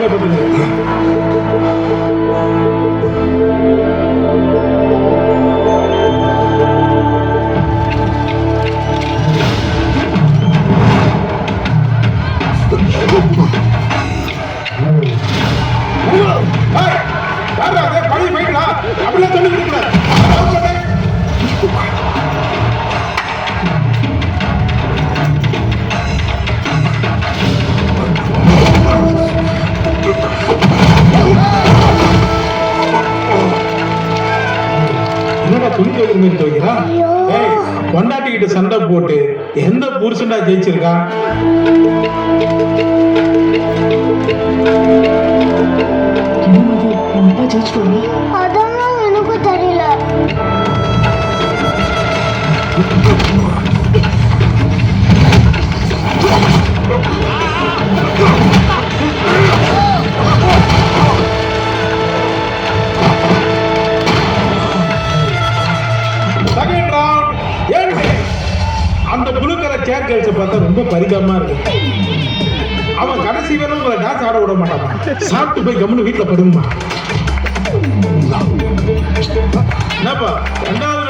கவலைப்பட்டது. அப்படிலாம் சொல்லி கொடுக்கூடாது. என்னடா துணி துவைக்கிற துவைக்கிறா? கொண்டாட்டிக்கிட்ட சண்டை போட்டு எந்த புருஷன்டா ஜெயிச்சிருக்கா? அதான் எனக்கு தெரியல. அந்த புழுக்கரை சேர் கழிச்ச பார்த்தா ரொம்ப பரிதாபமா இருக்கு. அவன் கடைசி வேணும் உங்களை டான்ஸ் ஆட விட மாட்டான். சாப்பிட்டு போய் கம்முன்னு வீட்டுல படுங்கம்மா. என்னப்பா 2வது